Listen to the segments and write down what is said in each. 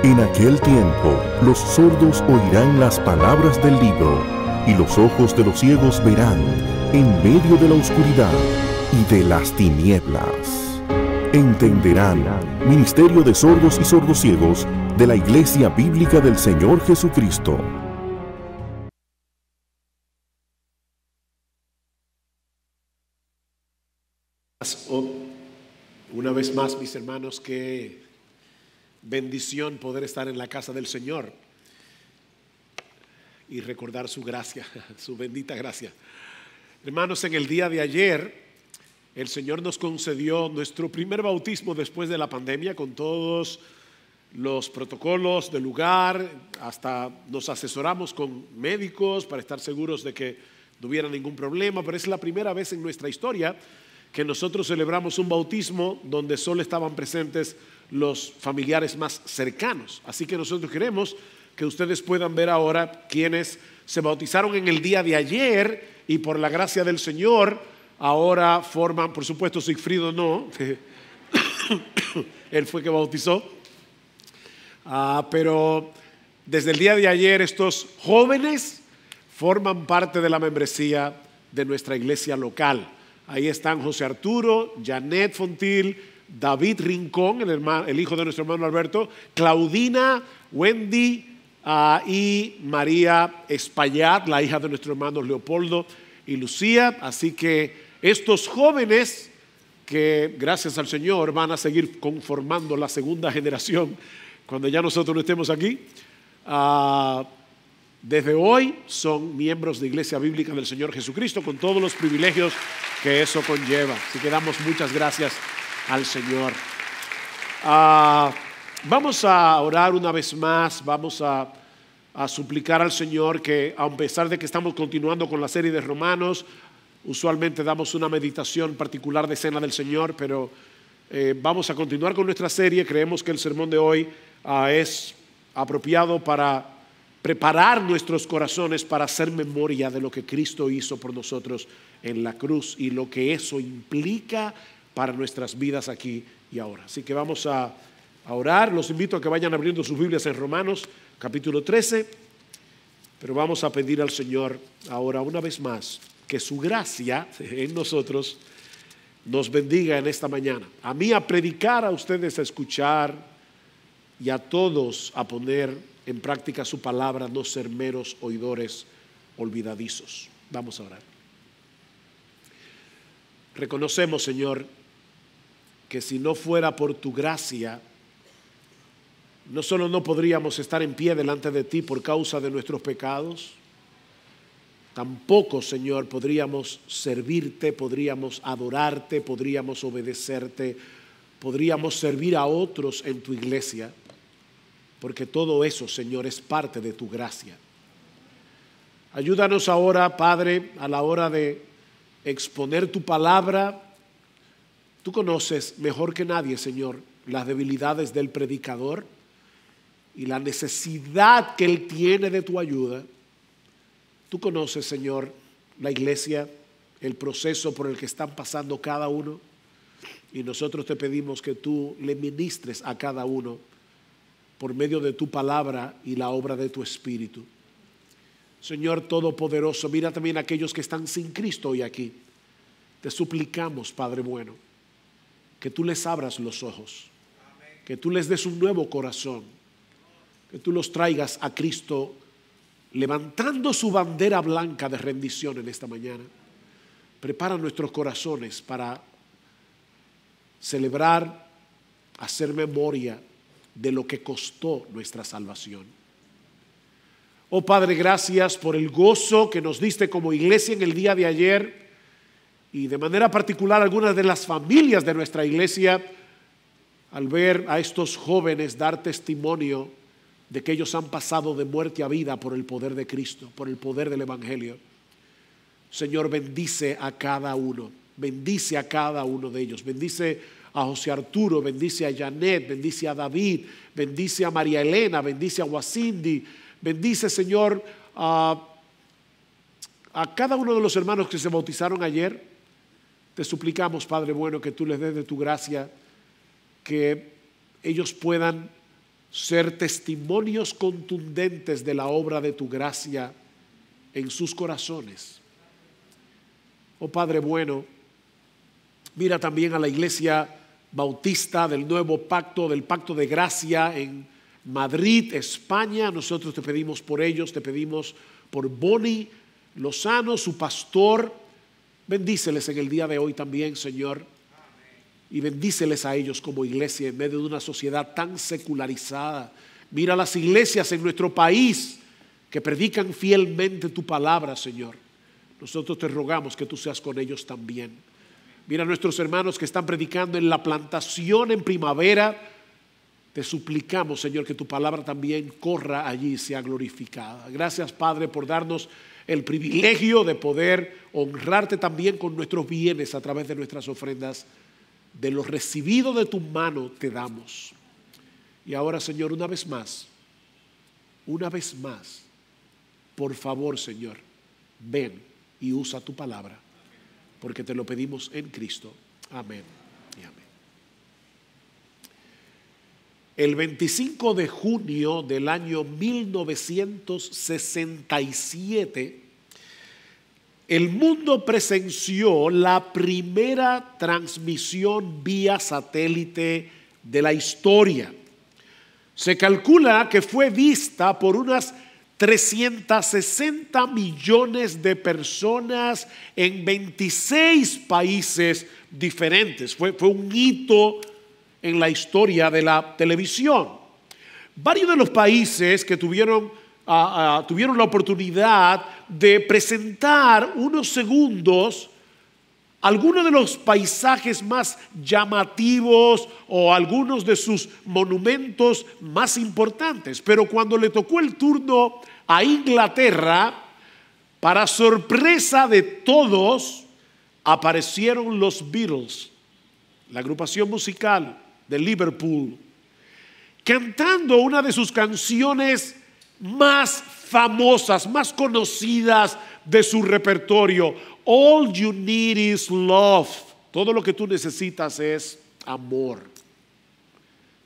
En aquel tiempo, los sordos oirán las palabras del libro, y los ojos de los ciegos verán en medio de la oscuridad y de las tinieblas. Entenderán, Ministerio de Sordos y Sordociegos de la Iglesia Bíblica del Señor Jesucristo. Una vez más, mis hermanos, qué bendición poder estar en la casa del Señor y recordar su gracia, su bendita gracia. Hermanos, en el día de ayer, el Señor nos concedió nuestro primer bautismo después de la pandemia, con todos los protocolos del lugar. Hasta nos asesoramos con médicos para estar seguros de que no hubiera ningún problema, pero es la primera vez en nuestra historia que nosotros celebramos un bautismo donde solo estaban presentes los familiares más cercanos. Así que nosotros queremos que ustedes puedan ver ahora quienes se bautizaron en el día de ayer y por la gracia del Señor ahora forman, por supuesto Sigfrido no, él fue que bautizó, pero desde el día de ayer estos jóvenes forman parte de la membresía de nuestra iglesia local. Ahí están José Arturo, Janet Fontil, David Rincón, el hijo de nuestro hermano Alberto, Claudina, Wendy y María Espaillat, la hija de nuestros hermanos Leopoldo y Lucía. Así que estos jóvenes que gracias al Señor van a seguir conformando la segunda generación cuando ya nosotros no estemos aquí, desde hoy son miembros de Iglesia Bíblica del Señor Jesucristo con todos los privilegios que eso conlleva. Así que damos muchas gracias al Señor. Vamos a orar una vez más, vamos a suplicar al Señor que, a pesar de que estamos continuando con la serie de Romanos, usualmente damos una meditación particular de Cena del Señor, pero vamos a continuar con nuestra serie. Creemos que el sermón de hoy es apropiado para preparar nuestros corazones para hacer memoria de lo que Cristo hizo por nosotros en la cruz y lo que eso implica para nuestras vidas aquí y ahora. Así que vamos a orar. Los invito a que vayan abriendo sus Biblias en Romanos capítulo 13, pero vamos a pedir al Señor ahora una vez más que su gracia en nosotros nos bendiga en esta mañana. A mí a predicar, a ustedes a escuchar y a todos a poner en práctica su palabra, no ser meros oidores olvidadizos. Vamos a orar. Reconocemos, Señor, que si no fuera por tu gracia, no solo no podríamos estar en pie delante de ti por causa de nuestros pecados, tampoco, Señor, podríamos servirte, podríamos adorarte, podríamos obedecerte, podríamos servir a otros en tu iglesia, porque todo eso, Señor, es parte de tu gracia. Ayúdanos ahora, Padre, a la hora de exponer tu palabra. Tú conoces mejor que nadie, Señor, las debilidades del predicador y la necesidad que él tiene de tu ayuda. Tú conoces, Señor, la iglesia, el proceso por el que están pasando cada uno, y nosotros te pedimos que tú le ministres a cada uno por medio de tu palabra y la obra de tu Espíritu. Señor Todopoderoso, mira también a aquellos que están sin Cristo hoy aquí. Te suplicamos, Padre bueno, que tú les abras los ojos, que tú les des un nuevo corazón, que tú los traigas a Cristo levantando su bandera blanca de rendición en esta mañana. Prepara nuestros corazones para celebrar, hacer memoria de lo que costó nuestra salvación. Oh Padre, gracias por el gozo que nos diste como iglesia en el día de ayer y de manera particular algunas de las familias de nuestra iglesia al ver a estos jóvenes dar testimonio de que ellos han pasado de muerte a vida por el poder de Cristo, por el poder del Evangelio. Señor, bendice a cada uno de ellos, bendice a José Arturo, bendice a Janet, bendice a David, bendice a María Elena, bendice a Wasindi, bendice, Señor, a cada uno de los hermanos que se bautizaron ayer. Te suplicamos, Padre bueno, que tú les des de tu gracia, que ellos puedan ser testimonios contundentes de la obra de tu gracia en sus corazones. Oh Padre bueno, mira también a la Iglesia Bautista del Nuevo Pacto, del Pacto de Gracia en Madrid, España. Nosotros te pedimos por ellos, te pedimos por Bonnie Lozano, su pastor. Bendíceles en el día de hoy también, Señor, y bendíceles a ellos como iglesia en medio de una sociedad tan secularizada. Mira las iglesias en nuestro país que predican fielmente tu palabra, Señor. Nosotros te rogamos que tú seas con ellos también. Mira a nuestros hermanos que están predicando en la plantación en primavera. Te suplicamos, Señor, que tu palabra también corra allí y sea glorificada. Gracias, Padre, por darnos el privilegio de poder honrarte también con nuestros bienes a través de nuestras ofrendas. De lo recibido de tu mano te damos. Y ahora, Señor, una vez más, por favor, Señor, ven y usa tu palabra, porque te lo pedimos en Cristo. Amén y amén. El 25 de junio del año 1967, el mundo presenció la primera transmisión vía satélite de la historia. Se calcula que fue vista por unas 360 millones de personas en 26 países diferentes. Fue un hito en la historia de la televisión. Varios de los países que tuvieron la oportunidad de presentar unos segundos algunos de los paisajes más llamativos o algunos de sus monumentos más importantes. Pero cuando le tocó el turno a Inglaterra, para sorpresa de todos, aparecieron los Beatles, la agrupación musical de Liverpool, cantando una de sus canciones más famosas, más conocidas de su repertorio. All you need is love. Todo lo que tú necesitas es amor.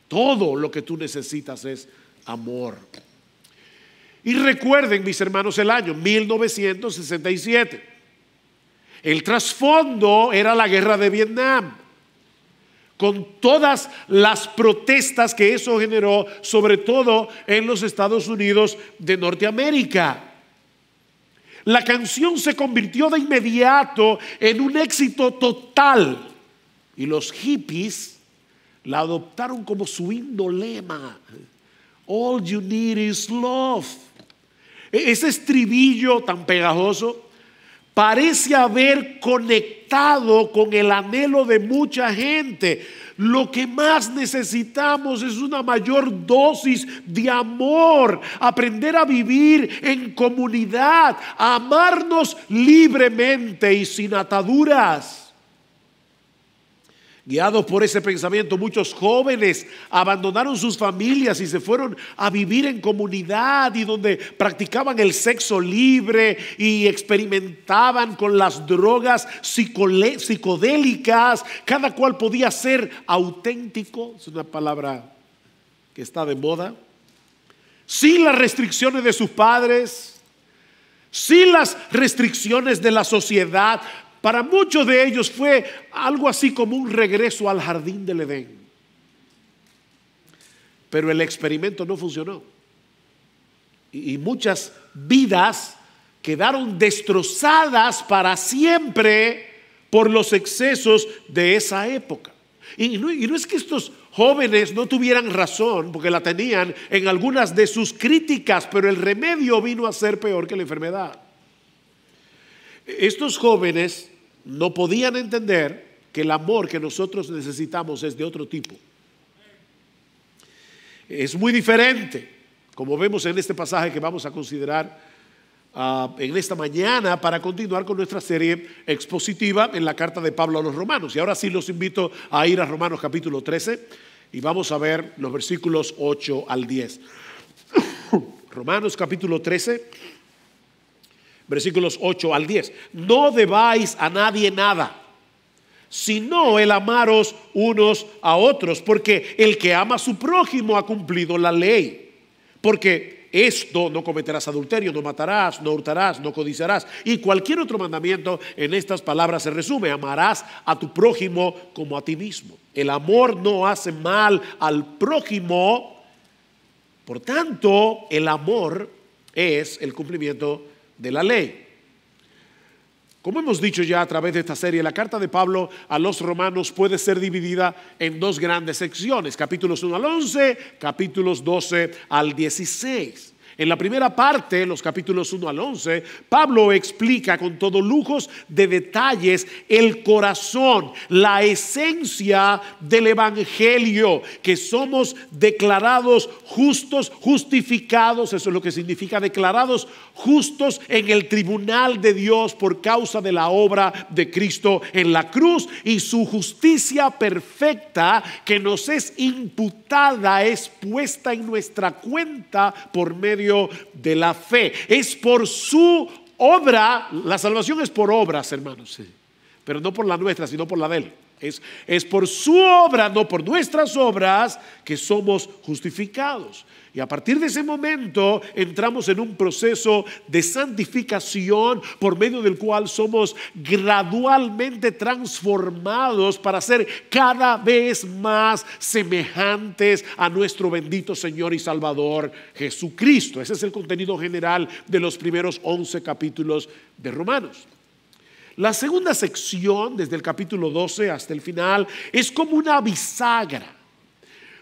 Todo lo que tú necesitas es amor. Y recuerden, mis hermanos, el año 1967. El trasfondo era la guerra de Vietnam, con todas las protestas que eso generó, sobre todo en los Estados Unidos de Norteamérica. La canción se convirtió de inmediato en un éxito total y los hippies la adoptaron como su himno lema. All you need is love. Ese estribillo tan pegajoso parece haber conectado con el anhelo de mucha gente. Lo que más necesitamos es una mayor dosis de amor, aprender a vivir en comunidad, a amarnos libremente y sin ataduras. Guiados por ese pensamiento, muchos jóvenes abandonaron sus familias y se fueron a vivir en comunidad, y donde practicaban el sexo libre y experimentaban con las drogas psicodélicas. Cada cual podía ser auténtico, es una palabra que está de moda, sin las restricciones de sus padres, sin las restricciones de la sociedad. Para muchos de ellos fue algo así como un regreso al jardín del Edén. Pero el experimento no funcionó. Y muchas vidas quedaron destrozadas para siempre por los excesos de esa época. Y no es que estos jóvenes no tuvieran razón, porque la tenían en algunas de sus críticas, pero el remedio vino a ser peor que la enfermedad. Estos jóvenes no podían entender que el amor que nosotros necesitamos es de otro tipo. Es muy diferente, como vemos en este pasaje que vamos a considerar en esta mañana para continuar con nuestra serie expositiva en la carta de Pablo a los Romanos. Y ahora sí los invito a ir a Romanos capítulo 13 y vamos a ver los versículos 8 al 10. Romanos capítulo 13. Versículos 8 al 10. No debáis a nadie nada, sino el amaros unos a otros, porque el que ama a su prójimo ha cumplido la ley. Porque esto: no cometerás adulterio, no matarás, no hurtarás, no codiciarás, y cualquier otro mandamiento en estas palabras se resume: amarás a tu prójimo como a ti mismo. El amor no hace mal al prójimo. Por tanto, el amor es el cumplimiento de la ley. Como hemos dicho ya a través de esta serie, la carta de Pablo a los romanos puede ser dividida en dos grandes secciones: capítulos 1 al 11, capítulos 12 al 16. En la primera parte, los capítulos 1 al 11, Pablo explica con todos lujos de detalles el corazón, la esencia del evangelio, que somos declarados justos, justificados. Eso es lo que significa: declarados justos en el tribunal de Dios por causa de la obra de Cristo en la cruz, y su justicia perfecta que nos es imputada es puesta en nuestra cuenta por medio de la fe. Es por su obra. La salvación es por obras, hermanos, sí, pero no por la nuestra, sino por la de Él. Es por su obra, no por nuestras obras, que somos justificados. Y a partir de ese momento entramos en un proceso de santificación por medio del cual somos gradualmente transformados para ser cada vez más semejantes a nuestro bendito Señor y Salvador Jesucristo. Ese es el contenido general de los primeros 11 capítulos de Romanos. La segunda sección, desde el capítulo 12 hasta el final, es como una bisagra.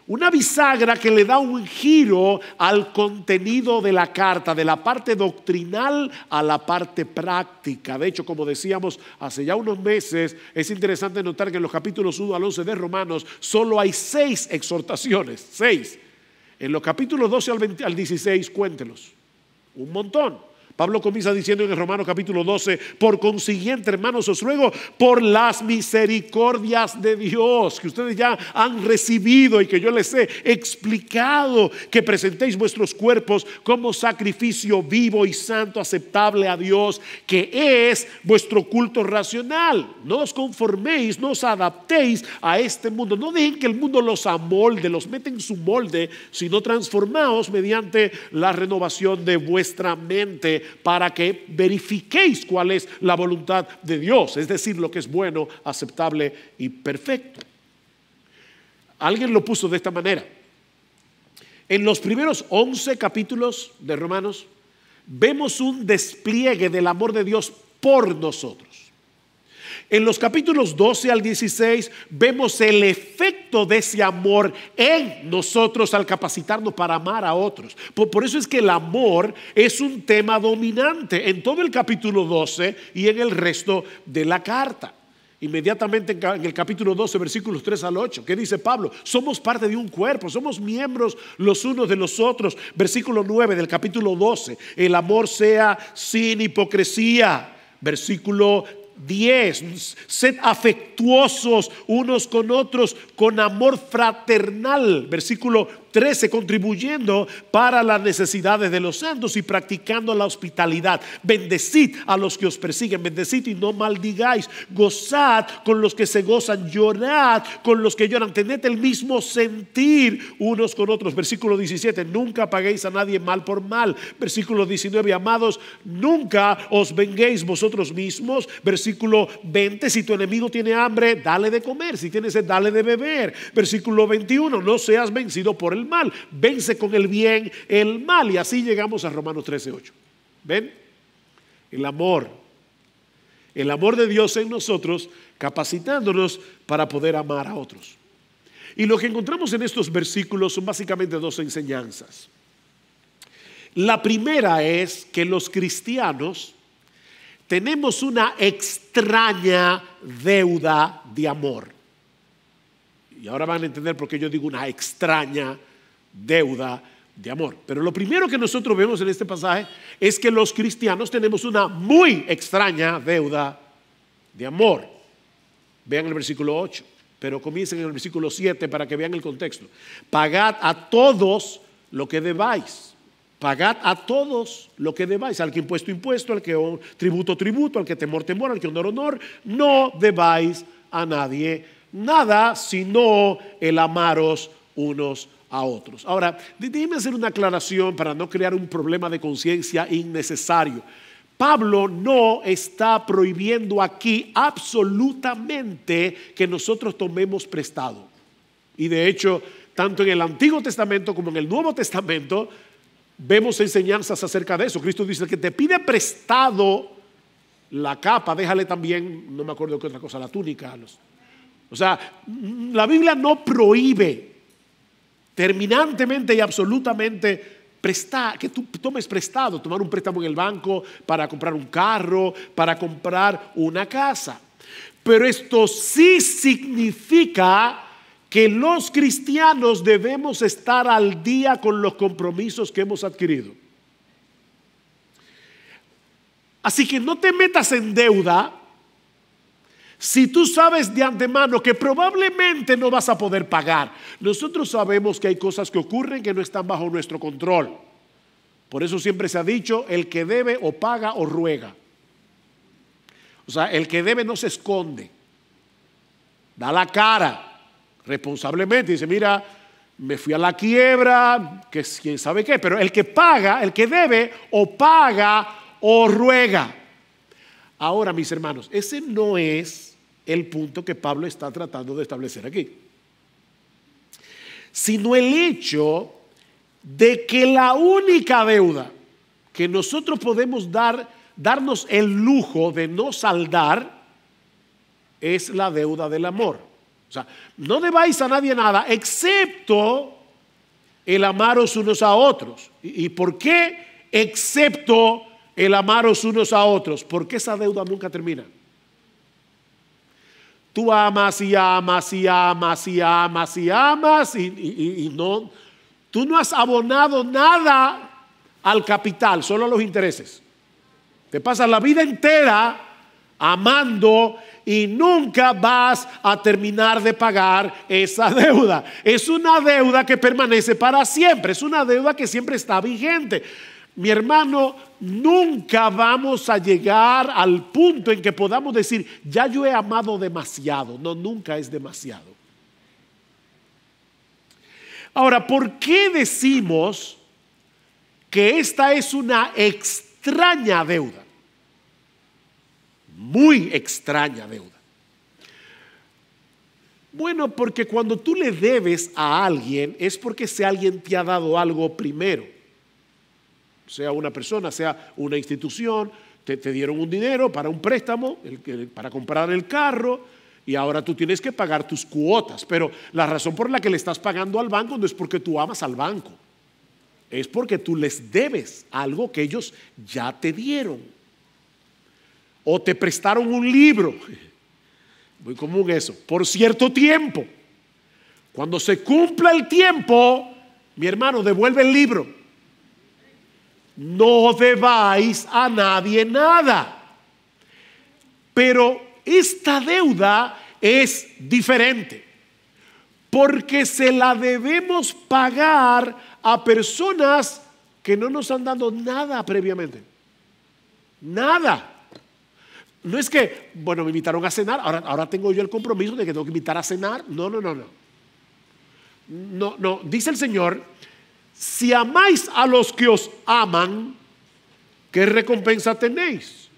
Una bisagra que le da un giro al contenido de la carta, de la parte doctrinal a la parte práctica. De hecho, como decíamos hace ya unos meses, es interesante notar que en los capítulos 1 al 11 de Romanos solo hay 6 exhortaciones. 6. En los capítulos 12 al 16, cuéntelos. Un montón. Pablo comienza diciendo en el Romanos capítulo 12: por consiguiente, hermanos, os ruego por las misericordias de Dios que ustedes ya han recibido y que yo les he explicado, que presentéis vuestros cuerpos como sacrificio vivo y santo, aceptable a Dios, que es vuestro culto racional. No os conforméis, no os adaptéis a este mundo. No dejen que el mundo los amolde, los mete en su molde, sino transformaos mediante la renovación de vuestra mente, para que verifiquéis cuál es la voluntad de Dios, es decir, lo que es bueno, aceptable y perfecto. Alguien lo puso de esta manera: en los primeros 11 capítulos de Romanos vemos un despliegue del amor de Dios por nosotros. En los capítulos 12 al 16 vemos el efecto de ese amor en nosotros al capacitarnos para amar a otros. Por eso es que el amor es un tema dominante en todo el capítulo 12 y en el resto de la carta. Inmediatamente en el capítulo 12, versículos 3 al 8, ¿qué dice Pablo? Somos parte de un cuerpo, somos miembros los unos de los otros. Versículo 9 del capítulo 12: el amor sea sin hipocresía. Versículo 10: sed afectuosos unos con otros con amor fraternal. Versículo 13: contribuyendo para las necesidades de los santos y practicando la hospitalidad. Bendecid a los que os persiguen, bendecid y no maldigáis. Gozad con los que se gozan, llorad con los que lloran. Tened el mismo sentir unos con otros. Versículo 17: nunca paguéis a nadie mal por mal. Versículo 19: amados, nunca os venguéis vosotros mismos. Versículo 20: si tu enemigo tiene hambre, dale de comer; si tiene sed, dale de beber. Versículo 21: no seas vencido por el mal, vence con el bien el mal. Y así llegamos a Romanos 13:8. ¿Ven? El amor de Dios en nosotros, capacitándonos para poder amar a otros. Y lo que encontramos en estos versículos son básicamente dos enseñanzas. La primera es que los cristianos tenemos una extraña deuda de amor. Y ahora van a entender por qué yo digo una extraña deuda de amor. Pero lo primero que nosotros vemos en este pasaje es que los cristianos tenemos una muy extraña deuda de amor. Vean el versículo 8, pero comiencen en el versículo 7 para que vean el contexto. Pagad a todos lo que debáis. Pagad a todos lo que debáis. Al que impuesto, impuesto; al que tributo, tributo; al que temor, temor; al que honor, honor. No debáis a nadie nada, sino el amaros unos a otros. Ahora, déjeme hacer una aclaración para no crear un problema de conciencia innecesario. Pablo no está prohibiendo aquí absolutamente que nosotros tomemos prestado. Y de hecho, tanto en el Antiguo Testamento como en el Nuevo Testamento, vemos enseñanzas acerca de eso. Cristo dice: el que te pide prestado la capa, déjale también, no me acuerdo qué otra cosa, la túnica. O sea, la Biblia no prohíbe terminantemente y absolutamente que tú tomes prestado, tomar un préstamo en el banco para comprar un carro, para comprar una casa. Pero esto sí significa que los cristianos debemos estar al día con los compromisos que hemos adquirido. Así que no te metas en deuda si tú sabes de antemano que probablemente no vas a poder pagar. Nosotros sabemos que hay cosas que ocurren que no están bajo nuestro control. Por eso siempre se ha dicho: el que debe o paga o ruega. O sea, el que debe no se esconde, da la cara responsablemente, dice: mira, me fui a la quiebra, que quién sabe qué. Pero el que paga, el que debe, o paga o ruega. Ahora, mis hermanos, ese no es el punto que Pablo está tratando de establecer aquí, sino el hecho de que la única deuda que nosotros podemos darnos el lujo de no saldar es la deuda del amor. O sea, no debáis a nadie nada excepto el amaros unos a otros. ¿Y por qué excepto el amaros unos a otros? Porque esa deuda nunca termina. Tú amas y amas y amas y amas y amas y no, tú no has abonado nada al capital, solo a los intereses. Te pasas la vida entera amando y nunca vas a terminar de pagar esa deuda. Es una deuda que permanece para siempre, es una deuda que siempre está vigente. Mi hermano, nunca vamos a llegar al punto en que podamos decir: ya yo he amado demasiado. No, nunca es demasiado. Ahora, ¿por qué decimos que esta es una extraña deuda? Muy extraña deuda. Bueno, porque cuando tú le debes a alguien es porque ese alguien te ha dado algo primero. Sea una persona, sea una institución, te dieron un dinero para un préstamo, para comprar el carro, y ahora tú tienes que pagar tus cuotas. Pero la razón por la que le estás pagando al banco no es porque tú amas al banco, es porque tú les debes algo que ellos ya te dieron. O te prestaron un libro, muy común eso, por cierto tiempo. Cuando se cumpla el tiempo, mi hermano, devuelve el libro. No debáis a nadie nada. Pero esta deuda es diferente, porque se la debemos pagar a personas que no nos han dado nada previamente. Nada. No es que, bueno, me invitaron a cenar, ahora tengo yo el compromiso de que tengo que invitar a cenar. No, dice el Señor: si amáis a los que os aman, ¿qué recompensa tenéis?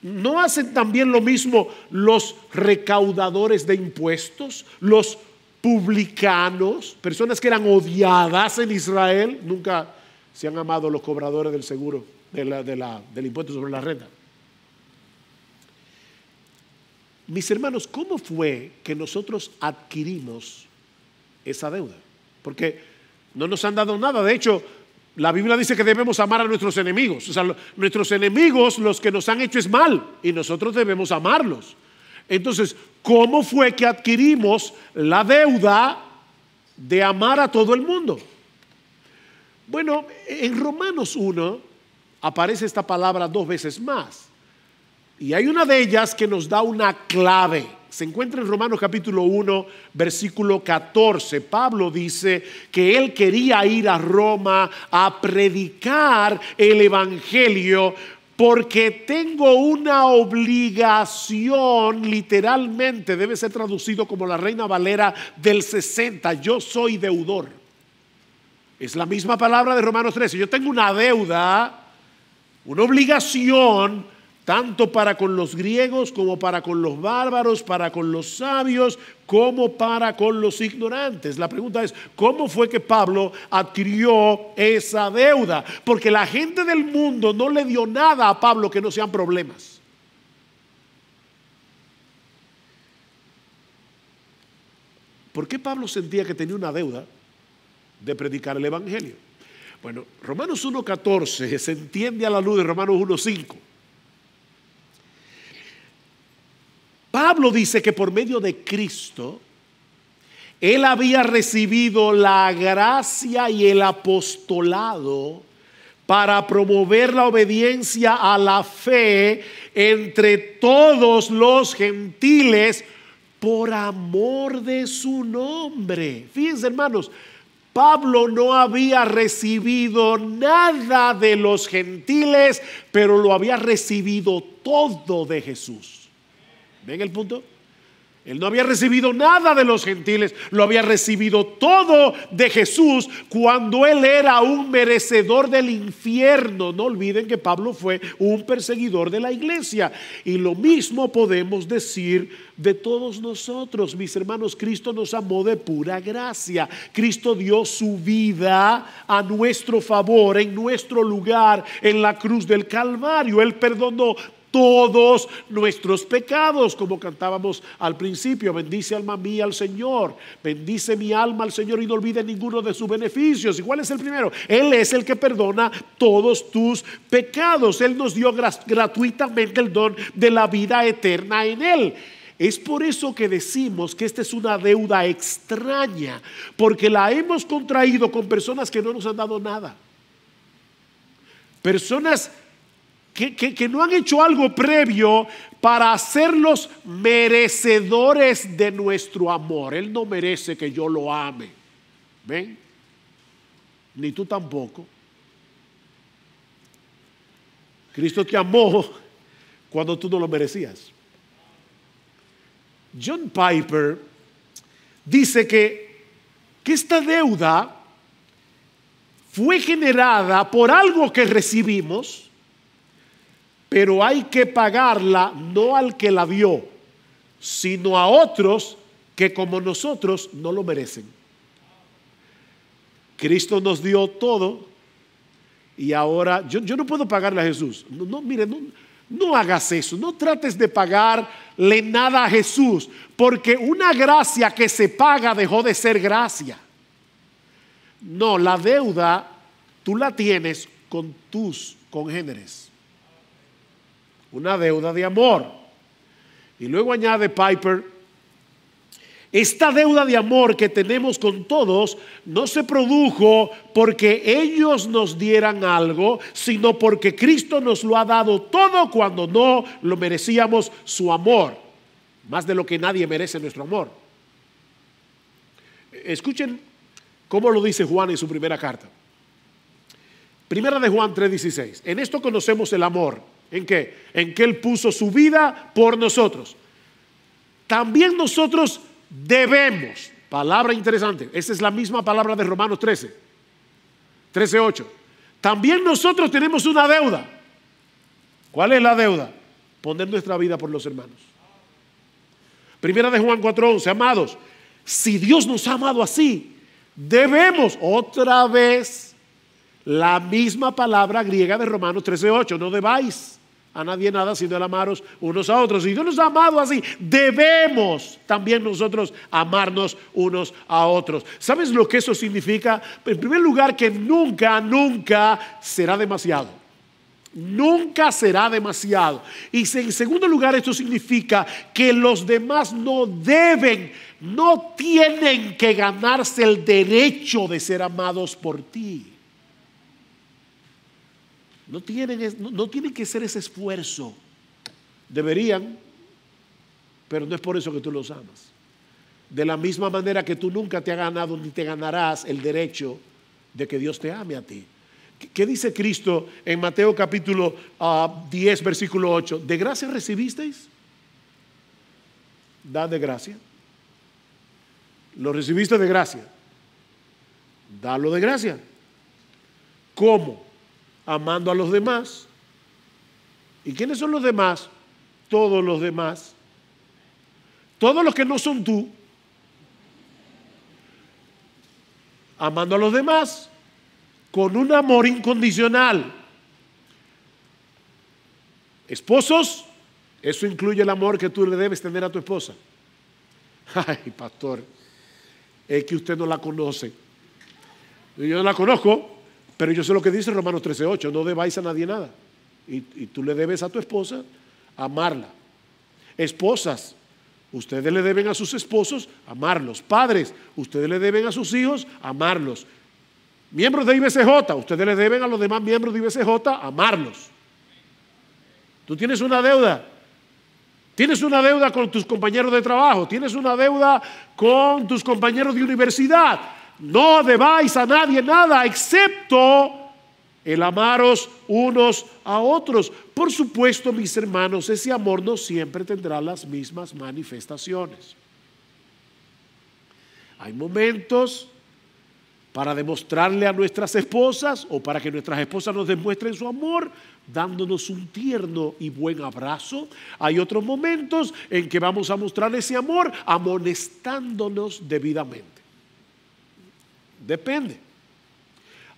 ¿No hacen también lo mismo los recaudadores de impuestos, los publicanos, personas que eran odiadas en Israel? Nunca se han amado los cobradores del seguro, del impuesto sobre la renta. Mis hermanos, ¿cómo fue que nosotros adquirimos esa deuda? Porque no nos han dado nada. De hecho, la Biblia dice que debemos amar a nuestros enemigos. O sea, nuestros enemigos, los que nos han hecho es mal, y nosotros debemos amarlos. Entonces, ¿cómo fue que adquirimos la deuda de amar a todo el mundo? Bueno, en Romanos 1 aparece esta palabra 2 veces más. Y hay una de ellas que nos da una clave. Se encuentra en Romanos capítulo 1, versículo 14. Pablo dice que él quería ir a Roma a predicar el evangelio porque tengo una obligación, literalmente debe ser traducido como la Reina Valera del 60, yo soy deudor. Es la misma palabra de Romanos 13, yo tengo una deuda, una obligación, tanto para con los griegos como para con los bárbaros, para con los sabios, como para con los ignorantes. La pregunta es, ¿cómo fue que Pablo adquirió esa deuda? Porque la gente del mundo no le dio nada a Pablo que no sean problemas. ¿Por qué Pablo sentía que tenía una deuda de predicar el evangelio? Bueno, Romanos 1:14 se entiende a la luz de Romanos 1:5. Pablo dice que por medio de Cristo, él había recibido la gracia y el apostolado para promover la obediencia a la fe entre todos los gentiles por amor de su nombre. Fíjense, hermanos, Pablo no había recibido nada de los gentiles, pero lo había recibido todo de Jesús. ¿Ven el punto? Él no había recibido nada de los gentiles, lo había recibido todo de Jesús cuando él era un merecedor del infierno. No olviden que Pablo fue un perseguidor de la iglesia. Y lo mismo podemos decir de todos nosotros, mis hermanos. Cristo nos amó de pura gracia. Cristo dio su vida a nuestro favor, en nuestro lugar, en la cruz del Calvario. Él perdonó todos nuestros pecados, como cantábamos al principio. Bendice alma mía al Señor, bendice mi alma al Señor y no olvide ninguno de sus beneficios. ¿Y cuál es el primero? Él es el que perdona todos tus pecados. Él nos dio gratuitamente el don de la vida eterna en Él. Es por eso que decimos que esta es una deuda extraña, porque la hemos contraído con personas que no nos han dado nada. Personas que no han hecho algo previo para hacerlos merecedores de nuestro amor. Él no merece que yo lo ame. ¿Ven? Ni tú tampoco. Cristo te amó cuando tú no lo merecías. John Piper dice que esta deuda fue generada por algo que recibimos, pero hay que pagarla no al que la dio, sino a otros que como nosotros no lo merecen. Cristo nos dio todo y ahora yo no puedo pagarle a Jesús. Mire, no hagas eso, no trates de pagarle nada a Jesús, porque una gracia que se paga dejó de ser gracia. No, la deuda tú la tienes con tus congéneres. Una deuda de amor. Y luego añade Piper, esta deuda de amor que tenemos con todos no se produjo porque ellos nos dieran algo, sino porque Cristo nos lo ha dado todo cuando no lo merecíamos, su amor, más de lo que nadie merece nuestro amor. Escuchen cómo lo dice Juan en su primera carta. Primera de Juan 3:16. En esto conocemos el amor. ¿En qué? En que Él puso su vida por nosotros. También nosotros debemos, palabra interesante, esa es la misma palabra de Romanos 13:8. También nosotros tenemos una deuda. ¿Cuál es la deuda? Poner nuestra vida por los hermanos. Primera de Juan 4:11. Amados, si Dios nos ha amado así, debemos otra vez la misma palabra griega de Romanos 13:8. No debáis a nadie nada sino el amaros unos a otros. Si Dios nos ha amado así, debemos también nosotros amarnos unos a otros. ¿Sabes lo que eso significa? En primer lugar, que nunca será demasiado. Nunca será demasiado. Y en segundo lugar, esto significa que los demás no tienen que ganarse el derecho de ser amados por ti. No tienen que hacer ese esfuerzo. Deberían, pero no es por eso que tú los amas. De la misma manera que tú nunca te has ganado ni te ganarás el derecho de que Dios te ame a ti. ¿Qué dice Cristo en Mateo capítulo 10, versículo 8? ¿De gracia recibisteis? Dad de gracia. Lo recibiste de gracia. Dalo de gracia. ¿Cómo? Amando a los demás. ¿Y quiénes son los demás? Todos los demás. Todos los que no son tú. Amando a los demás con un amor incondicional. Esposos, eso incluye el amor que tú le debes tener a tu esposa. Ay, pastor, es que usted no la conoce. Yo no la conozco, pero yo sé lo que dice Romanos 13:8, no debáis a nadie nada. Y tú le debes a tu esposa amarla. Esposas, ustedes le deben a sus esposos amarlos. Padres, ustedes le deben a sus hijos amarlos. Miembros de IBCJ, ustedes le deben a los demás miembros de IBCJ amarlos. Tú tienes una deuda. Tienes una deuda con tus compañeros de trabajo. Tienes una deuda con tus compañeros de universidad. No debáis a nadie nada excepto el amaros unos a otros. Por supuesto, mis hermanos, ese amor no siempre tendrá las mismas manifestaciones. Hay momentos para demostrarle a nuestras esposas o para que nuestras esposas nos demuestren su amor, dándonos un tierno y buen abrazo. Hay otros momentos en que vamos a mostrar ese amor amonestándonos debidamente. Depende.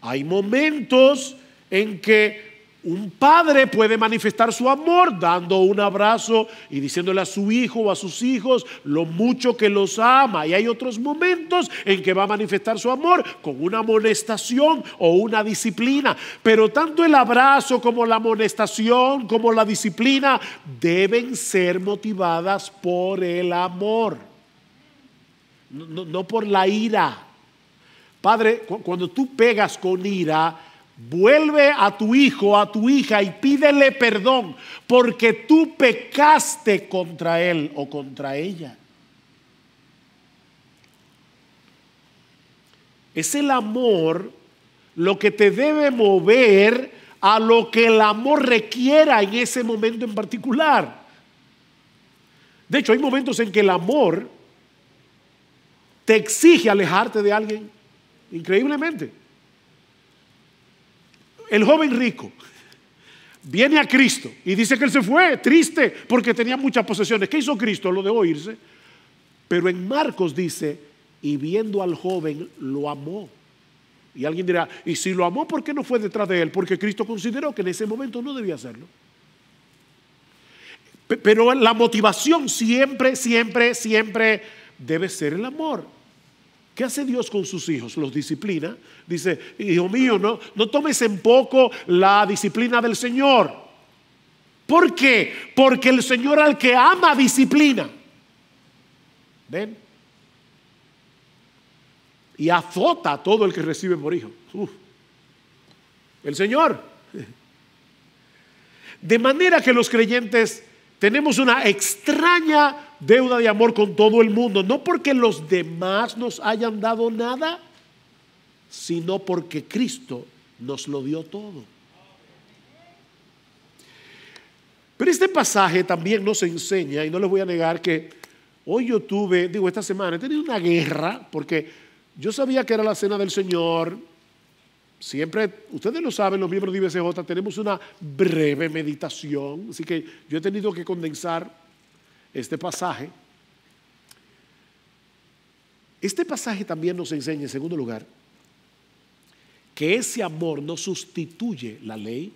Hay momentos en que un padre puede manifestar su amor dando un abrazo y diciéndole a su hijo o a sus hijos lo mucho que los ama. Y hay otros momentos en que va a manifestar su amor con una amonestación o una disciplina. Pero tanto el abrazo como la amonestación como la disciplina deben ser motivadas por el amor, no por la ira. Padre, cuando tú pegas con ira, vuelve a tu hijo, a tu hija y pídele perdón porque tú pecaste contra él o contra ella. Es el amor lo que te debe mover a lo que el amor requiera en ese momento en particular. De hecho, hay momentos en que el amor te exige alejarte de alguien increíblemente. El joven rico viene a Cristo y dice que él se fue triste porque tenía muchas posesiones. ¿Qué hizo Cristo? Lo dejó irse. Pero en Marcos dice, y viendo al joven lo amó. Y alguien dirá, y si lo amó, ¿por qué no fue detrás de él? Porque Cristo consideró que en ese momento no debía hacerlo. Pero la motivación siempre debe ser el amor. ¿Qué hace Dios con sus hijos? Los disciplina. Dice, hijo mío, no tomes en poco la disciplina del Señor. ¿Por qué? Porque el Señor al que ama disciplina. ¿Ven? Y azota a todo el que recibe por hijo. El Señor. De manera que los creyentes tenemos una extraña deuda de amor con todo el mundo, no porque los demás nos hayan dado nada, sino porque Cristo nos lo dio todo. Pero este pasaje también nos enseña, y no les voy a negar que hoy yo esta semana he tenido una guerra, porque yo sabía que era la cena del Señor. Siempre, ustedes lo saben, los miembros de IBCJ tenemos una breve meditación, así que yo he tenido que condensar este pasaje. Este pasaje también nos enseña, en segundo lugar, que ese amor no sustituye la ley,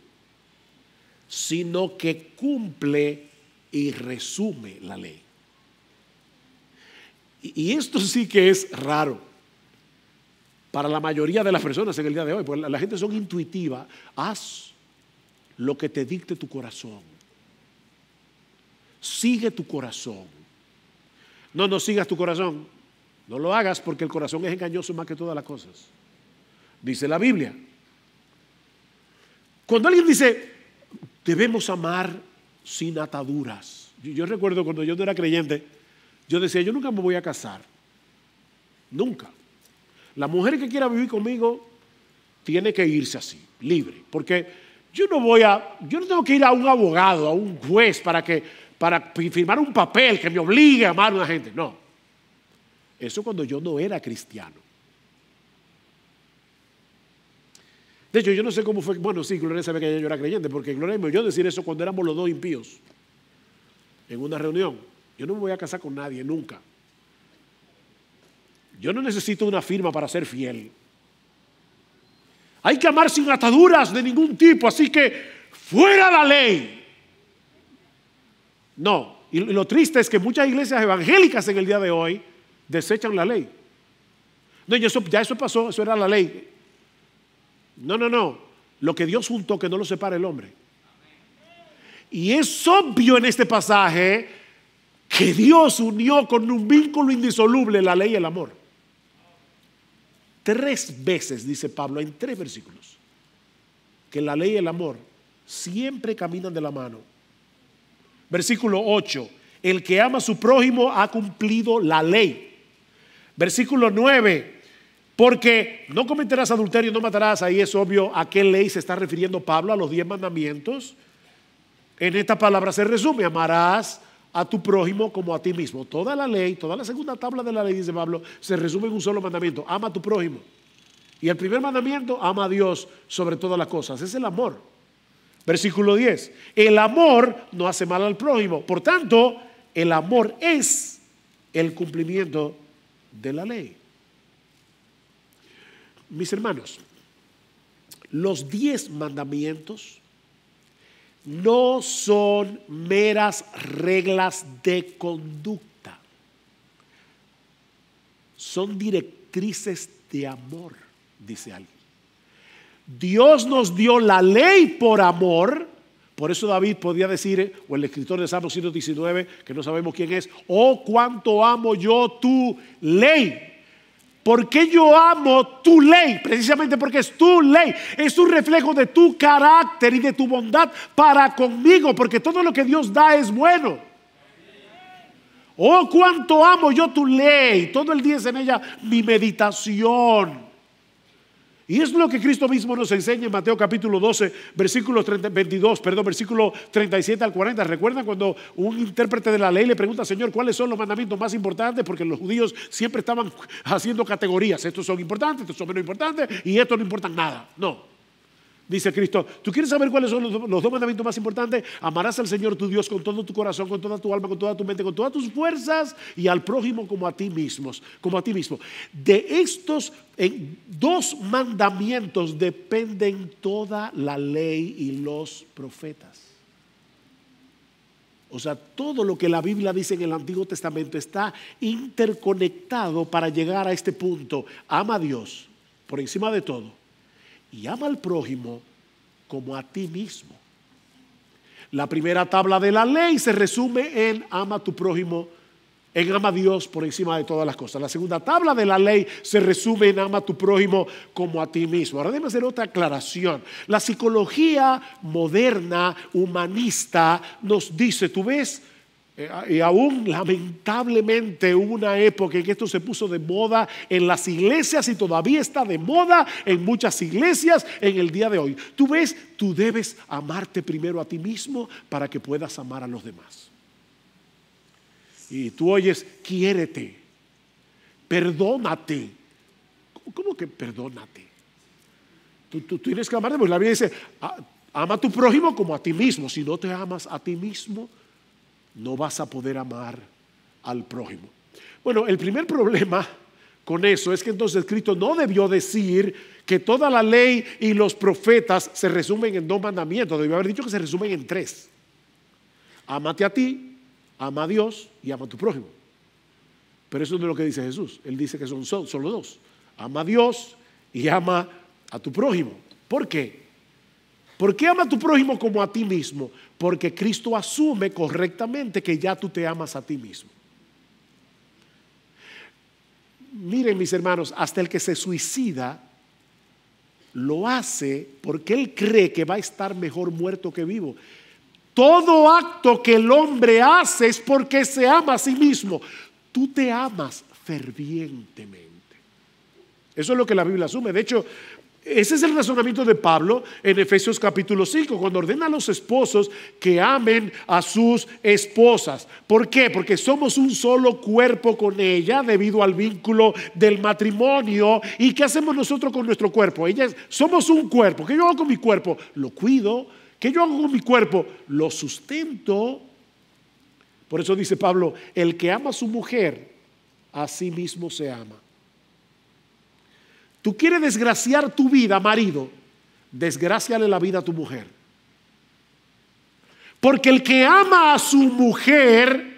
sino que cumple y resume la ley. Y esto sí que es raro para la mayoría de las personas en el día de hoy, porque la gente son intuitiva. Haz lo que te dicte tu corazón. Sigue tu corazón. No sigas tu corazón. No lo hagas porque el corazón es engañoso más que todas las cosas. Dice la Biblia. Cuando alguien dice, debemos amar sin ataduras. Yo recuerdo cuando yo no era creyente, yo decía, yo nunca me voy a casar. Nunca. La mujer que quiera vivir conmigo, tiene que irse así, libre. Porque yo no tengo que ir a un abogado, a un juez para firmar un papel que me obligue a amar a una gente. No. Eso cuando yo no era cristiano. De hecho, yo no sé cómo fue. Bueno, sí, Gloria sabe que yo era creyente, porque Gloria me oyó decir eso cuando éramos los dos impíos en una reunión. Yo no me voy a casar con nadie, nunca. Yo no necesito una firma para ser fiel. Hay que amar sin ataduras de ningún tipo, así que fuera la ley. No, y lo triste es que muchas iglesias evangélicas en el día de hoy desechan la ley. No, ya eso pasó, eso era la ley. No. Lo que Dios juntó, que no lo separe el hombre. Y es obvio en este pasaje que Dios unió con un vínculo indisoluble la ley y el amor. 3 veces dice Pablo en 3 versículos que la ley y el amor siempre caminan de la mano. Versículo 8, el que ama a su prójimo ha cumplido la ley. Versículo 9, porque no cometerás adulterio, no matarás. Ahí es obvio a qué ley se está refiriendo Pablo, a los 10 mandamientos. En esta palabra se resume: amarás a tu prójimo como a ti mismo. Toda la ley, toda la segunda tabla de la ley, dice Pablo, se resume en un solo mandamiento: ama a tu prójimo. Y el primer mandamiento: ama a Dios sobre todas las cosas. Es el amor. Versículo 10, el amor no hace mal al prójimo. Por tanto, el amor es el cumplimiento de la ley. Mis hermanos, los 10 mandamientos no son meras reglas de conducta, son directrices de amor, dice alguien. Dios nos dio la ley por amor. Por eso David podía decir, o el escritor de Salmo 119, que no sabemos quién es: oh, cuánto amo yo tu ley. ¿Por qué yo amo tu ley? Precisamente porque es tu ley. Es un reflejo de tu carácter y de tu bondad para conmigo, porque todo lo que Dios da es bueno. Oh, cuánto amo yo tu ley. Todo el día es en ella mi meditación. Y es lo que Cristo mismo nos enseña en Mateo capítulo 12, versículo 37 al 40. ¿Recuerdan cuando un intérprete de la ley le pregunta: Señor, ¿cuáles son los mandamientos más importantes? Porque los judíos siempre estaban haciendo categorías. Estos son importantes, estos son menos importantes y estos no importan nada. No. Dice Cristo: ¿tú quieres saber cuáles son los 2 mandamientos más importantes? Amarás al Señor tu Dios con todo tu corazón, con toda tu alma, con toda tu mente, con todas tus fuerzas, y al prójimo como a ti mismo. De estos 2 mandamientos dependen toda la ley y los profetas. O sea, todo lo que la Biblia dice en el Antiguo Testamento está interconectado para llegar a este punto: ama a Dios por encima de todo y ama al prójimo como a ti mismo. La primera tabla de la ley se resume en ama a tu prójimo, en ama a Dios por encima de todas las cosas. La segunda tabla de la ley se resume en ama a tu prójimo como a ti mismo. Ahora déjame hacer otra aclaración. La psicología moderna, humanista, nos dice, tú ves, y aún lamentablemente hubo una época en que esto se puso de moda en las iglesias y todavía está de moda en muchas iglesias en el día de hoy. Tú ves, tú debes amarte primero a ti mismo para que puedas amar a los demás. Y tú oyes: quiérete, perdónate. ¿Cómo que perdónate? Tú tienes que amarte, porque la Biblia dice: ama a tu prójimo como a ti mismo. Si no te amas a ti mismo, no vas a poder amar al prójimo. Bueno, el primer problema con eso es que entonces Cristo no debió decir que toda la ley y los profetas se resumen en 2 mandamientos. Debió haber dicho que se resumen en 3. Ámate a ti, ama a Dios y ama a tu prójimo. Pero eso no es lo que dice Jesús. Él dice que son solo 2. Ama a Dios y ama a tu prójimo. ¿Por qué? ¿Por qué ama a tu prójimo como a ti mismo? Porque Cristo asume correctamente que ya tú te amas a ti mismo. Miren, mis hermanos, hasta el que se suicida lo hace porque él cree que va a estar mejor muerto que vivo. Todo acto que el hombre hace es porque se ama a sí mismo. Tú te amas fervientemente. Eso es lo que la Biblia asume. De hecho, Ese es el razonamiento de Pablo en Efesios capítulo 5, cuando ordena a los esposos que amen a sus esposas. ¿Por qué? Porque somos un solo cuerpo con ella debido al vínculo del matrimonio. ¿Y qué hacemos nosotros con nuestro cuerpo? Somos un cuerpo. ¿Qué yo hago con mi cuerpo? Lo cuido. ¿Qué yo hago con mi cuerpo? Lo sustento. Por eso dice Pablo, el que ama a su mujer, a sí mismo se ama. Tú quieres desgraciar tu vida, marido, desgráciale la vida a tu mujer. Porque el que ama a su mujer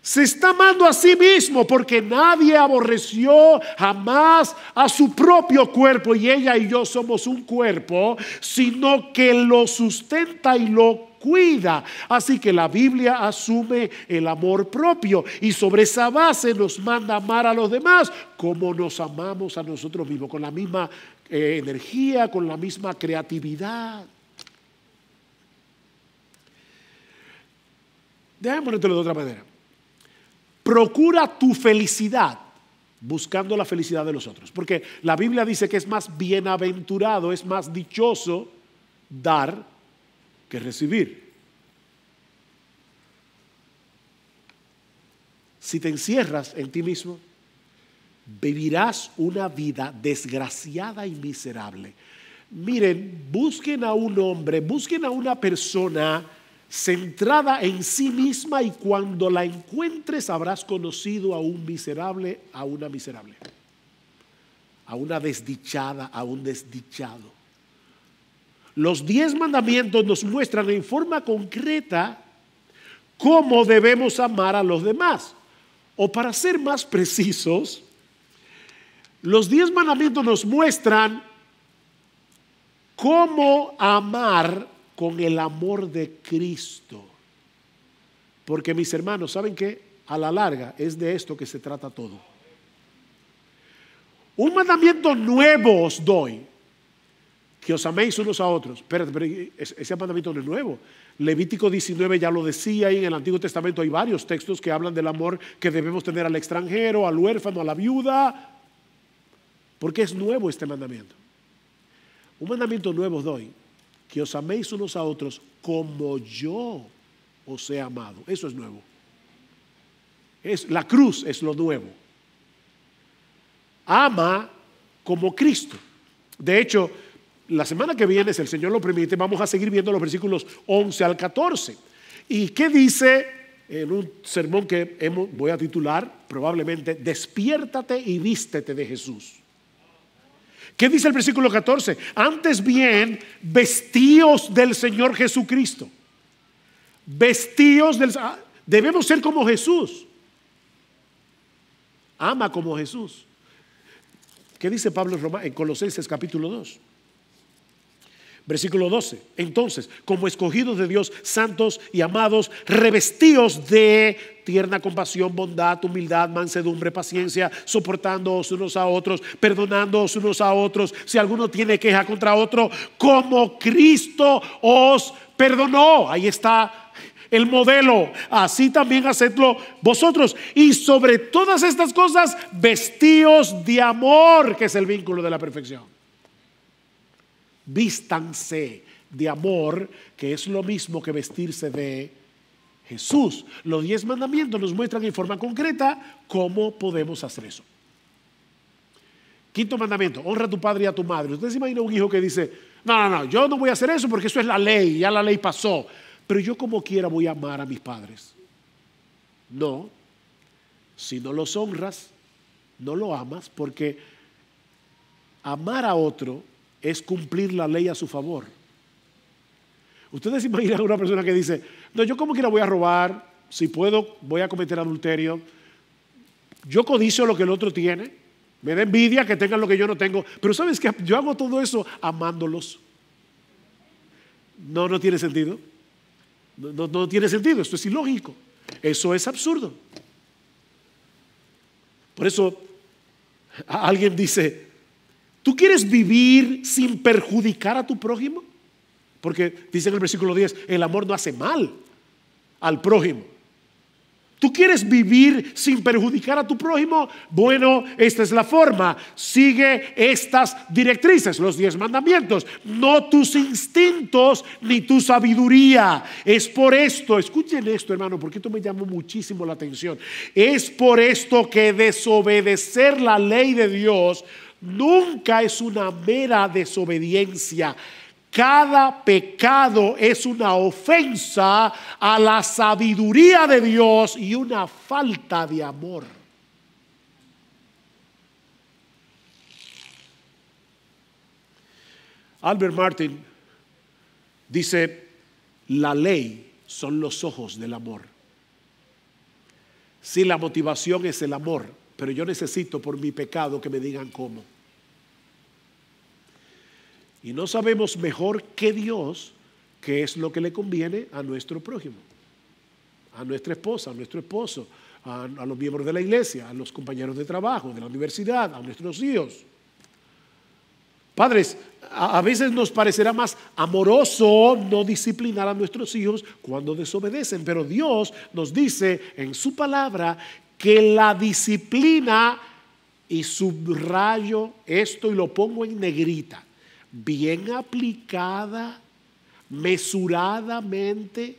se está amando a sí mismo, porque nadie aborreció jamás a su propio cuerpo, y ella y yo somos un cuerpo, sino que lo sustenta y lo cuida. Así que la Biblia asume el amor propio y sobre esa base nos manda a amar a los demás como nos amamos a nosotros mismos, con la misma energía, con la misma creatividad. Déjame ponértelo de otra manera. Procura tu felicidad buscando la felicidad de los otros, porque la Biblia dice que es más bienaventurado, es más dichoso dar que recibir. Si te encierras en ti mismo, vivirás una vida desgraciada y miserable. Miren, busquen a un hombre, busquen a una persona centrada en sí misma, y cuando la encuentres habrás conocido a un miserable, a una miserable, a una desdichada, a un desdichado. Los 10 mandamientos nos muestran en forma concreta cómo debemos amar a los demás. O para ser más precisos, los 10 mandamientos nos muestran cómo amar con el amor de Cristo. Porque mis hermanos, ¿saben qué? A la larga es de esto que se trata todo. Un mandamiento nuevo os doy, que os améis unos a otros. Pero ese mandamiento no es nuevo. Levítico 19 ya lo decía, y en el Antiguo Testamento hay varios textos que hablan del amor que debemos tener al extranjero, al huérfano, a la viuda. Porque es nuevo este mandamiento. Un mandamiento nuevo os doy, que os améis unos a otros como yo os he amado. Eso es nuevo. La cruz es lo nuevo. Ama como Cristo. De hecho, la semana que viene, si el Señor lo permite, vamos a seguir viendo los versículos 11 al 14. ¿Y qué dice en un sermón que voy a titular probablemente Despiértate y vístete de Jesús? ¿Qué dice el versículo 14? Antes bien, vestíos del Señor Jesucristo. Debemos ser como Jesús. Ama como Jesús. ¿Qué dice Pablo en Colosenses capítulo 2? Versículo 12. Entonces, como escogidos de Dios, santos y amados, revestíos de tierna compasión, bondad, humildad, mansedumbre, paciencia, soportándoos unos a otros, perdonándoos unos a otros, si alguno tiene queja contra otro, como Cristo os perdonó. Ahí está el modelo. Así también hacedlo vosotros. Y sobre todas estas cosas, vestíos de amor, que es el vínculo de la perfección. Vístanse de amor, que es lo mismo que vestirse de Jesús. Los 10 mandamientos nos muestran en forma concreta cómo podemos hacer eso. Quinto mandamiento: honra a tu padre y a tu madre. Usted se imagina un hijo que dice: no, yo no voy a hacer eso porque eso es la ley, ya la ley pasó, pero yo como quiera voy a amar a mis padres. No, si no los honras, no lo amas, porque amar a otro es cumplir la ley a su favor. Ustedes se imaginan a una persona que dice: no, yo como quiera voy a robar, si puedo voy a cometer adulterio, yo codicio lo que el otro tiene, me da envidia que tengan lo que yo no tengo, pero ¿sabes qué? Yo hago todo eso amándolos. No tiene sentido. No tiene sentido, esto es ilógico, eso es absurdo. Por eso alguien dice: ¿tú quieres vivir sin perjudicar a tu prójimo? Porque dice en el versículo 10, el amor no hace mal al prójimo. ¿Tú quieres vivir sin perjudicar a tu prójimo? Bueno, esta es la forma. Sigue estas directrices, los 10 mandamientos. No tus instintos ni tu sabiduría. Es por esto, escuchen esto, hermano, porque esto me llamó muchísimo la atención. Es por esto que desobedecer la ley de Dios nunca es una mera desobediencia. Cada pecado es una ofensa a la sabiduría de Dios y una falta de amor. Albert Martin dice: la ley son los ojos del amor. Sí, la motivación es el amor, pero yo necesito por mi pecado que me digan cómo. Y no sabemos mejor que Dios qué es lo que le conviene a nuestro prójimo, a nuestra esposa, a nuestro esposo, a los miembros de la iglesia, a los compañeros de trabajo, de la universidad, a nuestros hijos. Padres, a veces nos parecerá más amoroso no disciplinar a nuestros hijos cuando desobedecen, pero Dios nos dice en su palabra que la disciplina, y subrayo esto y lo pongo en negrita, bien aplicada, mesuradamente,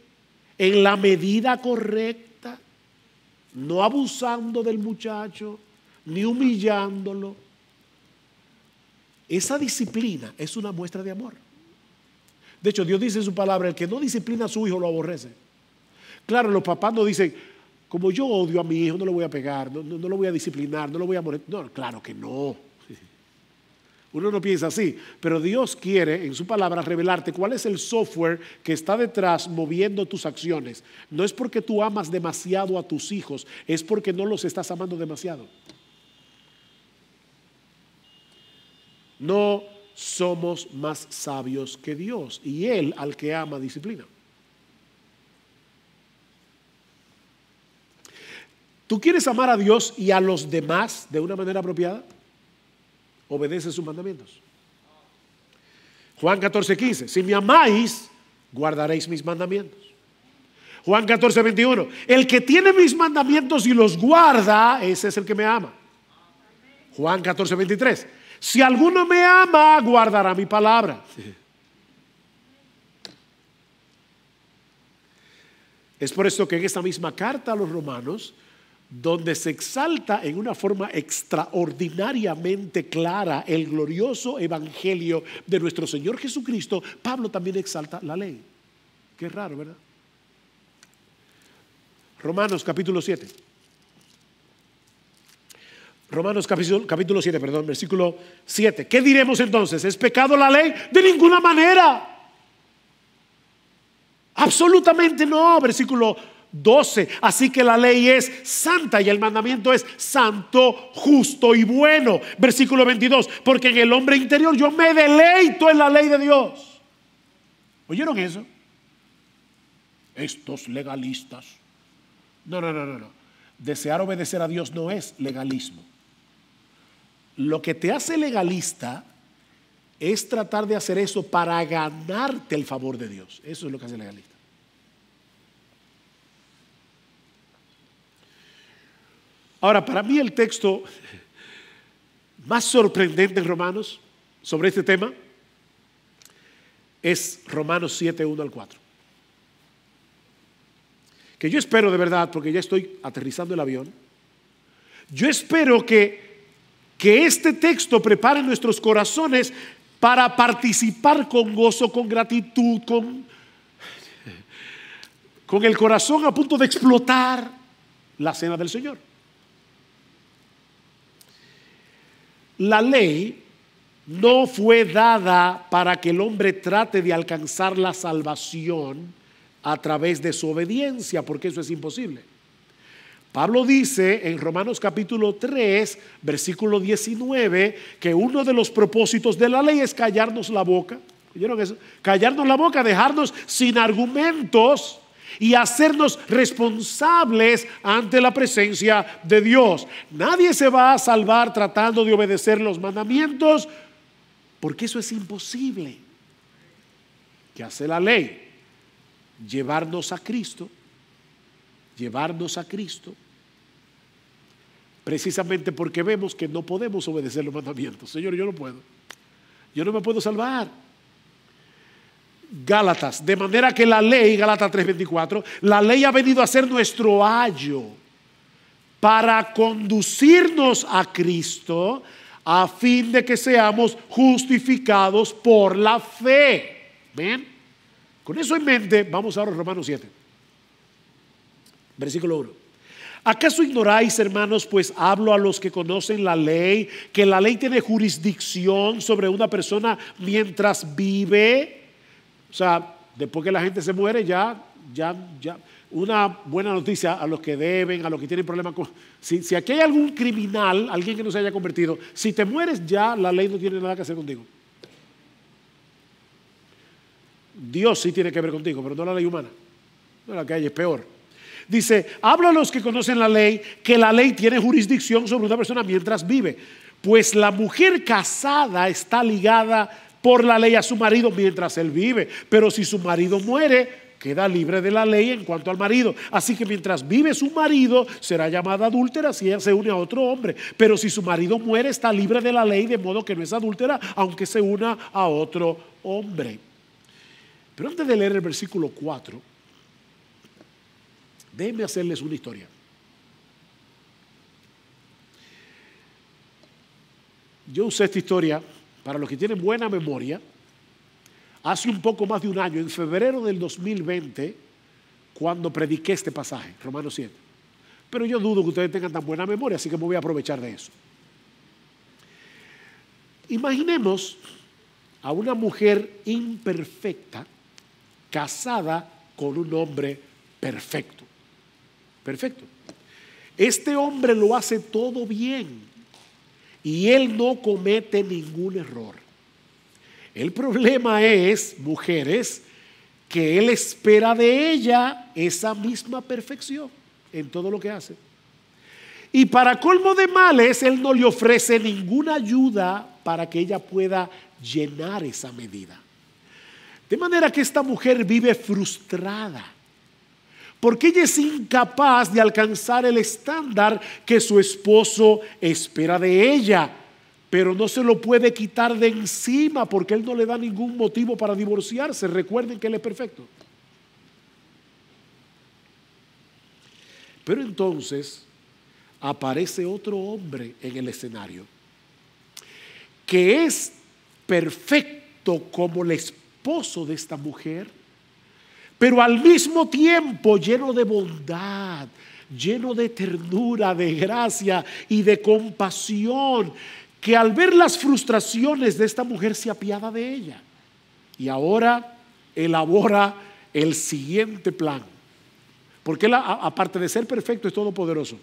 en la medida correcta, no abusando del muchacho, ni humillándolo. Esa disciplina es una muestra de amor. De hecho, Dios dice en su palabra: el que no disciplina a su hijo lo aborrece. Claro, los papás no dicen: como yo odio a mi hijo, no lo voy a pegar, no lo voy a disciplinar, no lo voy a molestar. No, claro que no. Uno no piensa así, pero Dios quiere en su palabra revelarte cuál es el software que está detrás moviendo tus acciones. No es porque tú amas demasiado a tus hijos, es porque no los estás amando demasiado. No somos más sabios que Dios, y Él al que ama disciplina. ¿Tú quieres amar a Dios y a los demás de una manera apropiada? Obedece sus mandamientos. Juan 14:15: si me amáis, guardaréis mis mandamientos. Juan 14:21: el que tiene mis mandamientos y los guarda, ese es el que me ama. Juan 14:23: si alguno me ama, guardará mi palabra. Es por esto que en esta misma carta a los romanos, donde se exalta en una forma extraordinariamente clara el glorioso evangelio de nuestro Señor Jesucristo, Pablo también exalta la ley. Qué raro, ¿verdad? Romanos capítulo 7. Romanos capítulo 7, perdón, versículo 7. ¿Qué diremos entonces? ¿Es pecado la ley? De ninguna manera. Absolutamente no. Versículo 12: así que la ley es santa y el mandamiento es santo, justo y bueno. Versículo 22: porque en el hombre interior yo me deleito en la ley de Dios. ¿Oyeron eso? Estos legalistas. No. Desear obedecer a Dios no es legalismo. Lo que te hace legalista es tratar de hacer eso para ganarte el favor de Dios. Eso es lo que hace legalista. Ahora, para mí el texto más sorprendente en Romanos sobre este tema es Romanos 7, 1 al 4. Que yo espero de verdad, porque ya estoy aterrizando el avión, yo espero que este texto prepare nuestros corazones para participar con gozo, con gratitud, con el corazón a punto de explotar la cena del Señor. La ley no fue dada para que el hombre trate de alcanzar la salvación a través de su obediencia, porque eso es imposible. Pablo dice en Romanos capítulo 3, versículo 19, que uno de los propósitos de la ley es callarnos la boca. ¿Oyeron eso? Callarnos la boca, dejarnos sin argumentos y hacernos responsables ante la presencia de Dios. Nadie se va a salvar tratando de obedecer los mandamientos, porque eso es imposible. ¿Qué hace la ley? Llevarnos a Cristo llevarnos a Cristo, precisamente porque vemos que no podemos obedecer los mandamientos. Señor, yo no puedo. Yo no me puedo salvar. Gálatas, de manera que la ley, Gálatas 3:24, la ley ha venido a ser nuestro ayo para conducirnos a Cristo, a fin de que seamos justificados por la fe. ¿Ven? Con eso en mente, vamos ahora a Romanos 7, versículo 1. ¿Acaso ignoráis, hermanos, pues hablo a los que conocen la ley, que la ley tiene jurisdicción sobre una persona mientras vive? O sea, después que la gente se muere, ya. Una buena noticia a los que deben, a los que tienen problemas con... Si aquí hay algún criminal, alguien que no se haya convertido, si te mueres ya, la ley no tiene nada que hacer contigo. Dios sí tiene que ver contigo, pero no la ley humana. No, la que hay es peor. Dice, habla a los que conocen la ley, que la ley tiene jurisdicción sobre una persona mientras vive. Pues la mujer casada está ligada por la ley a su marido mientras él vive. Pero si su marido muere, queda libre de la ley en cuanto al marido. Así que mientras vive su marido, será llamada adúltera si ella se une a otro hombre. Pero si su marido muere, está libre de la ley, de modo que no es adúltera, aunque se una a otro hombre. Pero antes de leer el versículo 4, déjenme hacerles una historia. Yo usé esta historia, para los que tienen buena memoria, hace un poco más de un año, en febrero del 2020, cuando prediqué este pasaje, Romanos 7. Pero yo dudo que ustedes tengan tan buena memoria, así que me voy a aprovechar de eso. Imaginemos a una mujer imperfecta casada con un hombre perfecto. Perfecto. Este hombre lo hace todo bien y él no comete ningún error. El problema es, mujeres, que él espera de ella esa misma perfección en todo lo que hace. Y para colmo de males, él no le ofrece ninguna ayuda para que ella pueda llenar esa medida. De manera que esta mujer vive frustrada, porque ella es incapaz de alcanzar el estándar que su esposo espera de ella, pero no se lo puede quitar de encima porque él no le da ningún motivo para divorciarse. Recuerden que él es perfecto. Pero entonces aparece otro hombre en el escenario que es perfecto como el esposo de esta mujer, pero al mismo tiempo lleno de bondad, lleno de ternura, de gracia y de compasión, que al ver las frustraciones de esta mujer se apiada de ella. Y ahora elabora el siguiente plan, porque él, aparte de ser perfecto, es todopoderoso.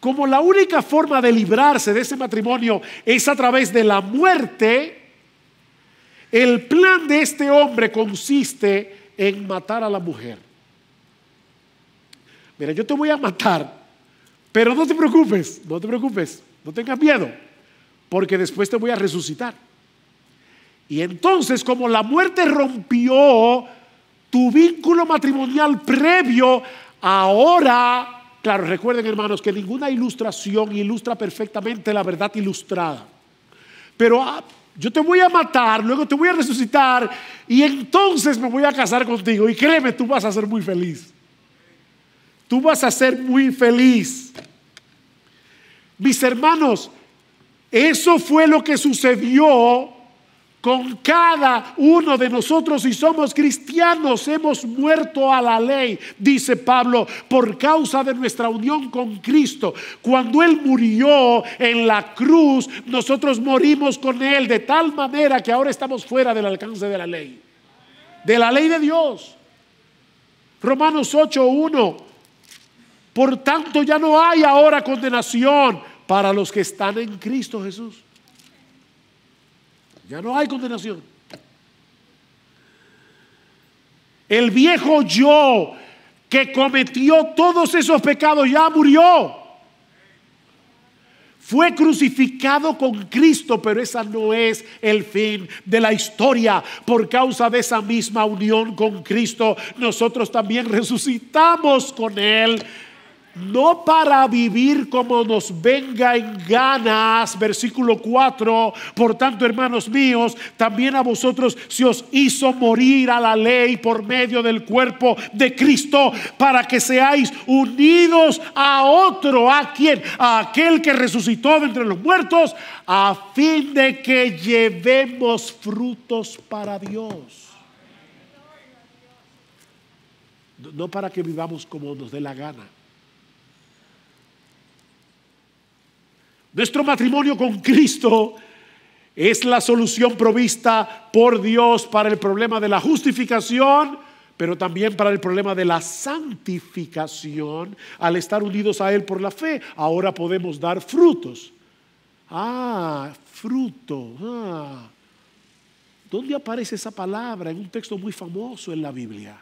Como la única forma de librarse de ese matrimonio es a través de la muerte, el plan de este hombre consiste en matar a la mujer. Mira, yo te voy a matar, pero no te preocupes, no tengas miedo, porque después te voy a resucitar. Y entonces, como la muerte rompió tu vínculo matrimonial previo, ahora... Claro, recuerden, hermanos, que ninguna ilustración ilustra perfectamente la verdad ilustrada. Pero yo te voy a matar, luego te voy a resucitar y entonces me voy a casar contigo. Y créeme, tú vas a ser muy feliz. Tú vas a ser muy feliz. Mis hermanos, eso fue lo que sucedió con cada uno de nosotros. Si somos cristianos, hemos muerto a la ley, dice Pablo, por causa de nuestra unión con Cristo. Cuando Él murió en la cruz, nosotros morimos con Él, de tal manera que ahora estamos fuera del alcance de la ley de Dios. Romanos 8:1. Por tanto, ya no hay ahora condenación para los que están en Cristo Jesús. Ya no hay condenación. El viejo yo que cometió todos esos pecados ya murió. fue crucificado con Cristo, pero esa no es el fin de la historia. Por causa de esa misma unión con Cristo, nosotros también resucitamos con Él. No para vivir como nos venga en ganas, versículo 4. Por tanto, hermanos míos, también a vosotros se os hizo morir a la ley por medio del cuerpo de Cristo, para que seáis unidos a otro. ¿A quién? A aquel que resucitó de entre los muertos, a fin de que llevemos frutos para Dios. No para que vivamos como nos dé la gana. Nuestro matrimonio con Cristo es la solución provista por Dios para el problema de la justificación, pero también para el problema de la santificación. Al estar unidos a Él por la fe, ahora podemos dar frutos. Fruto. ¿Dónde aparece esa palabra? En un texto muy famoso en la Biblia.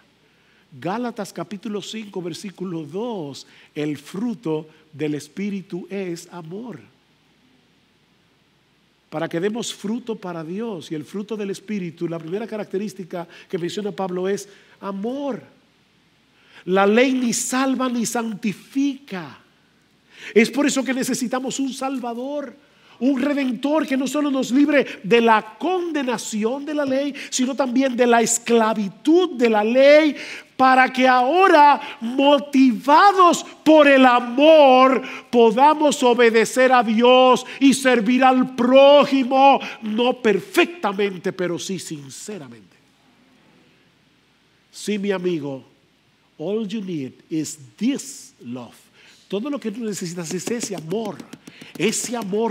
Gálatas capítulo 5 versículo 2. El fruto del Espíritu es amor. Para que demos fruto para Dios. Y el fruto del Espíritu, la primera característica que menciona Pablo es amor. La ley ni salva ni santifica. Es por eso que necesitamos un Salvador, un Redentor que no solo nos libre de la condenación de la ley, sino también de la esclavitud de la ley, para que ahora, motivados por el amor, podamos obedecer a Dios y servir al prójimo, no perfectamente, pero sí sinceramente. Sí, mi amigo, all you need is this love. Todo lo que tú necesitas es ese amor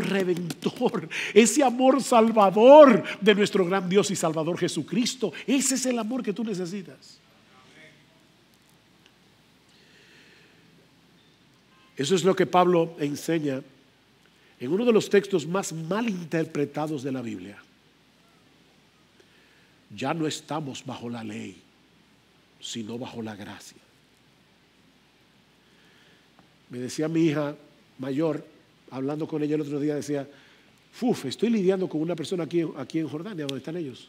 redentor, ese amor salvador de nuestro gran Dios y Salvador Jesucristo. Ese es el amor que tú necesitas. Eso es lo que Pablo enseña en uno de los textos más mal interpretados de la Biblia. Ya no estamos bajo la ley, sino bajo la gracia. Me decía mi hija mayor, hablando con ella el otro día, decía: estoy lidiando con una persona aquí en Jordania, donde están ellos.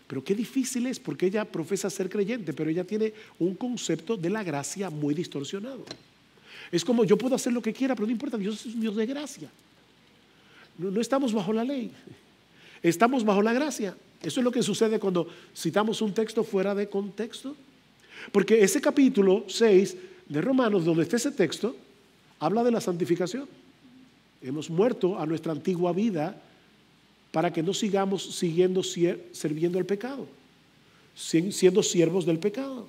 Pero qué difícil es, porque ella profesa ser creyente, pero ella tiene un concepto de la gracia muy distorsionado. Es como: yo puedo hacer lo que quiera, pero no importa, Dios es un Dios de gracia. No estamos bajo la ley, estamos bajo la gracia. Eso es lo que sucede cuando citamos un texto fuera de contexto. Porque ese capítulo 6 de Romanos, donde está ese texto, habla de la santificación. Hemos muerto a nuestra antigua vida para que no sigamos sirviendo al pecado, siendo siervos del pecado.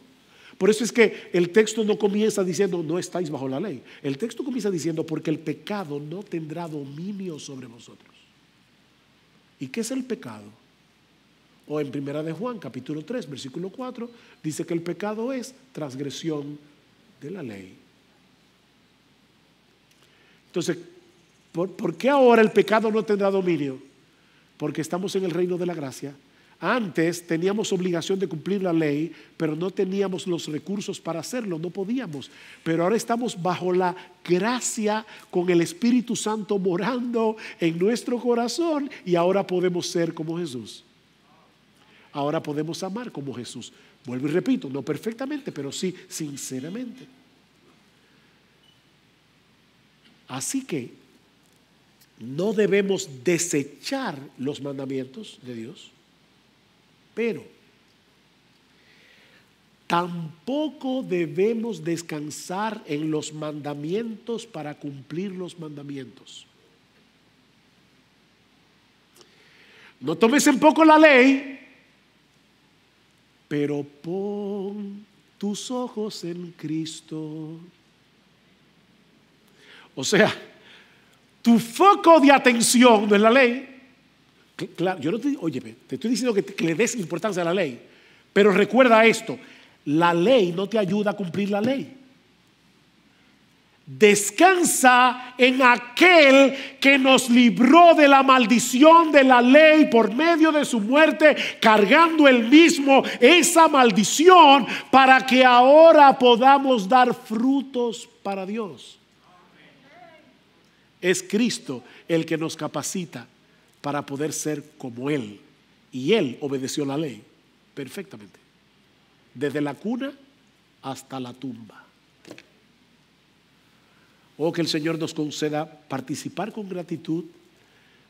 Por eso es que el texto no comienza diciendo: no estáis bajo la ley. El texto comienza diciendo: porque el pecado no tendrá dominio sobre vosotros. ¿Y qué es el pecado? O en primera de Juan capítulo 3 versículo 4 dice que el pecado es transgresión de la ley. Entonces, ¿por qué ahora el pecado no tendrá dominio? Porque estamos en el reino de la gracia. Antes teníamos obligación de cumplir la ley, pero no teníamos los recursos para hacerlo, no podíamos. Pero ahora estamos bajo la gracia, con el Espíritu Santo morando en nuestro corazón, y ahora podemos ser como Jesús. Ahora podemos amar como Jesús. Vuelvo y repito, no perfectamente, pero sí sinceramente. Así que no debemos desechar los mandamientos de Dios, pero tampoco debemos descansar en los mandamientos para cumplir los mandamientos. No tomes en poco la ley, pero pon tus ojos en Cristo. O sea, tu foco de atención no es la ley. Claro, yo no te estoy diciendo que le des importancia a la ley, pero recuerda esto: la ley no te ayuda a cumplir la ley. Descansa en aquel que nos libró de la maldición de la ley por medio de su muerte, cargando él mismo esa maldición, para que ahora podamos dar frutos para Dios. Es Cristo el que nos capacita para poder ser como Él. Y Él obedeció la ley perfectamente, desde la cuna hasta la tumba. Oh, que el Señor nos conceda participar con gratitud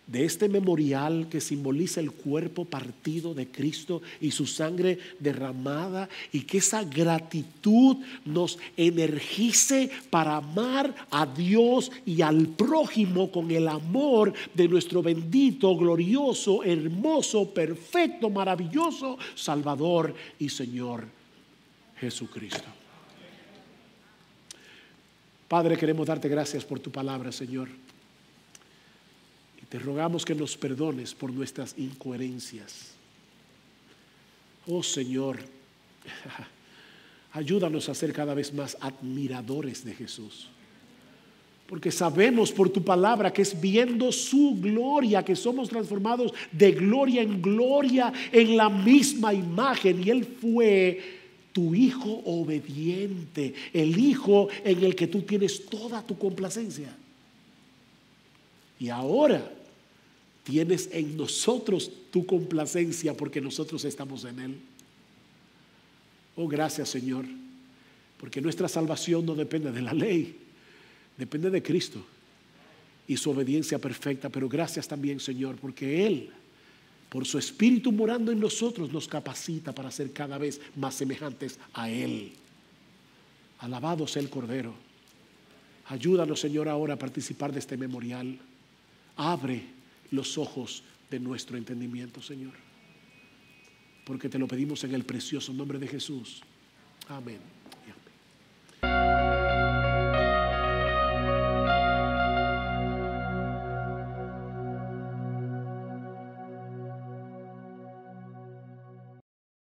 de este memorial que simboliza el cuerpo partido de Cristo y su sangre derramada, y que esa gratitud nos energice para amar a Dios y al prójimo con el amor de nuestro bendito, glorioso, hermoso, perfecto, maravilloso Salvador y Señor Jesucristo. Padre, queremos darte gracias por tu palabra, Señor. Te rogamos que nos perdones por nuestras incoherencias. Oh Señor, ayúdanos a ser cada vez más admiradores de Jesús. Porque sabemos por tu palabra que es viendo su gloria que somos transformados de gloria en gloria en la misma imagen. Y Él fue tu Hijo obediente, el Hijo en el que tú tienes toda tu complacencia. Y ahora tienes en nosotros tu complacencia porque nosotros estamos en Él. Oh, gracias, Señor, porque nuestra salvación no depende de la ley, depende de Cristo y su obediencia perfecta. Pero gracias también, Señor, porque Él, por su Espíritu morando en nosotros, nos capacita para ser cada vez más semejantes a Él. Alabado sea el Cordero. Ayúdanos, Señor, ahora a participar de este memorial. Abre los ojos de nuestro entendimiento, Señor, porque te lo pedimos en el precioso nombre de Jesús. Amén.